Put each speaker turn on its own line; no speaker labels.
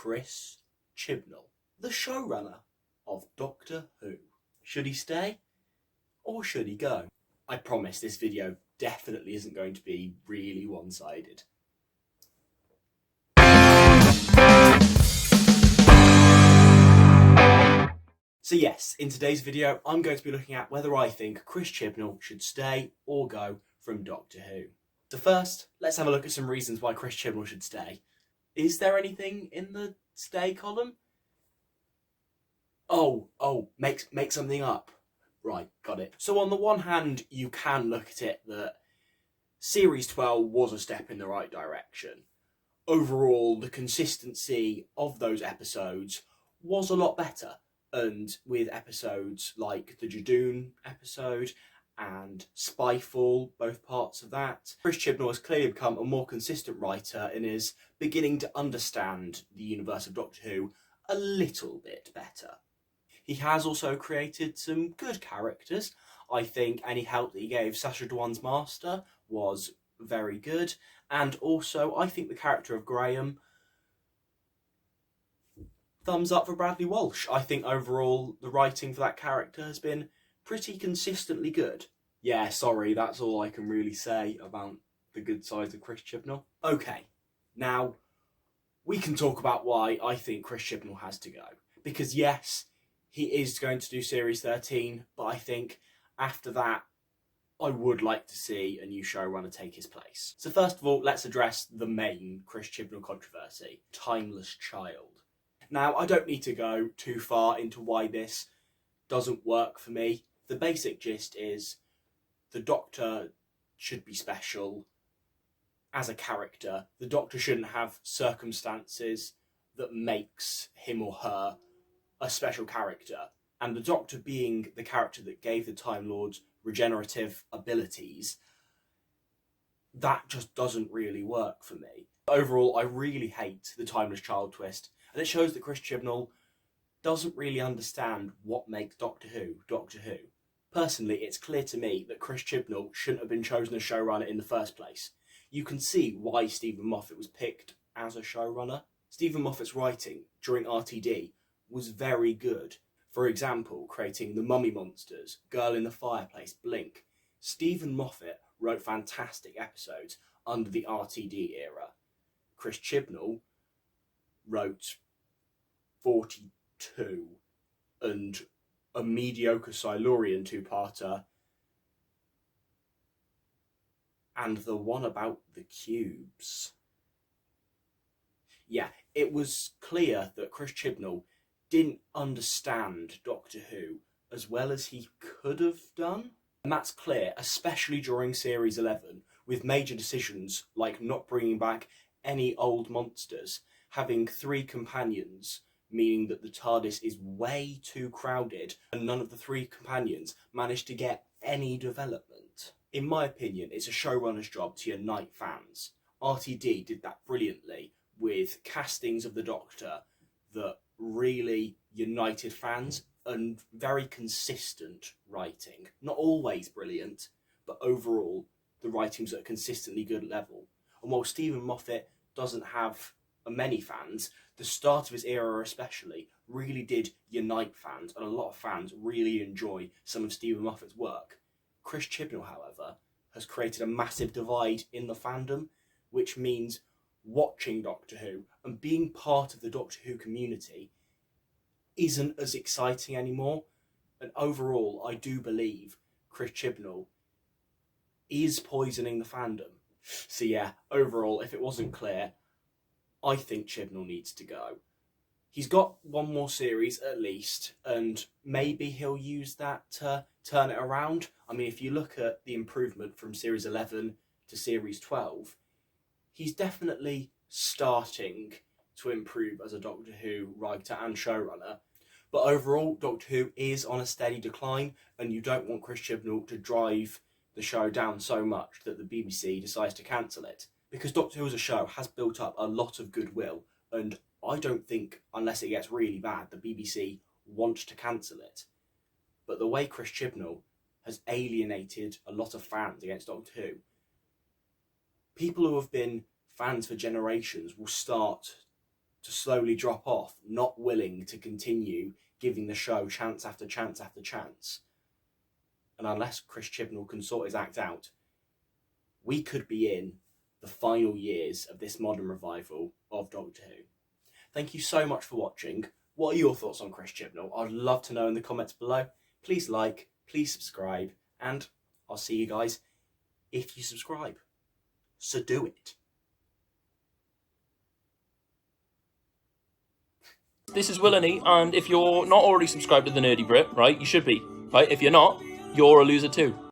Chris Chibnall, the showrunner of Doctor Who. Should he stay or should he go? I promise this video definitely isn't going to be really one-sided. So yes, in today's video, I'm going to be looking at whether I think Chris Chibnall should stay or go from Doctor Who. So first, let's have a look at some reasons why Chris Chibnall should stay. Is there anything in the stay column? Make something up. Right, got it. So on the one hand, you can look at it that Series 12 was a step in the right direction. Overall, the consistency of those episodes was a lot better. And with episodes like the Jadoon episode and Spyfall, both parts of that, Chris Chibnall has clearly become a more consistent writer and is beginning to understand the universe of Doctor Who a little bit better. He has also created some good characters. I think any help that he gave Sacha Dhawan's master was very good. And also, I think the character of Graham, thumbs up for Bradley Walsh. I think overall the writing for that character has been pretty consistently good. Yeah, sorry, that's all I can really say about the good sides of Chris Chibnall. Okay, now we can talk about why I think Chris Chibnall has to go. Because yes, he is going to do Series 13, but I think after that, I would like to see a new showrunner take his place. So first of all, let's address the main Chris Chibnall controversy, Timeless Child. Now, I don't need to go too far into why this doesn't work for me. The basic gist is the Doctor should be special as a character. The Doctor shouldn't have circumstances that makes him or her a special character. And the Doctor being the character that gave the Time Lords regenerative abilities, that just doesn't really work for me. Overall, I really hate the Timeless Child twist. And it shows that Chris Chibnall doesn't really understand what makes Doctor Who Doctor Who. Personally, it's clear to me that Chris Chibnall shouldn't have been chosen as showrunner in the first place. You can see why Stephen Moffat was picked as a showrunner. Stephen Moffat's writing during RTD was very good. For example, creating The Mummy Monsters, Girl in the Fireplace, Blink. Stephen Moffat wrote fantastic episodes under the RTD era. Chris Chibnall wrote 42 and a mediocre Silurian two-parter and the one about the cubes. Yeah, it was clear that Chris Chibnall didn't understand Doctor Who as well as he could have done. And that's clear, especially during Series 11, with major decisions like not bringing back any old monsters, having 3 companions, meaning that the TARDIS is way too crowded and none of the 3 companions managed to get any development. In my opinion, it's a showrunner's job to unite fans. RTD did that brilliantly with castings of the Doctor that really united fans and very consistent writing. Not always brilliant, but overall the writing's at a consistently good level. And while Stephen Moffat doesn't have many fans, the start of his era especially really did unite fans, and a lot of fans really enjoy some of Stephen Moffat's work. Chris Chibnall, however, has created a massive divide in the fandom, which means watching Doctor Who and being part of the Doctor Who community isn't as exciting anymore. And overall, I do believe Chris Chibnall is poisoning the fandom. So yeah, overall, if it wasn't clear, I think Chibnall needs to go. He's got one more series at least, and maybe he'll use that to turn it around. I mean, if you look at the improvement from Series 11 to Series 12, he's definitely starting to improve as a Doctor Who writer and showrunner. But overall, Doctor Who is on a steady decline, and you don't want Chris Chibnall to drive the show down so much that the BBC decides to cancel it. Because Doctor Who as a show has built up a lot of goodwill, and I don't think, unless it gets really bad, the BBC wants to cancel it. But the way Chris Chibnall has alienated a lot of fans against Doctor Who, people who have been fans for generations will start to slowly drop off, not willing to continue giving the show chance after chance after chance. And unless Chris Chibnall can sort his act out, we could be in the final years of this modern revival of Doctor Who. Thank you so much for watching. What are your thoughts on Chris Chibnall? I'd love to know in the comments below. Please like, please subscribe, and I'll see you guys if you subscribe. So do it.
This is Willany, and if you're not already subscribed to the Nerdy Brit, right, you should be, right? If you're not, you're a loser too.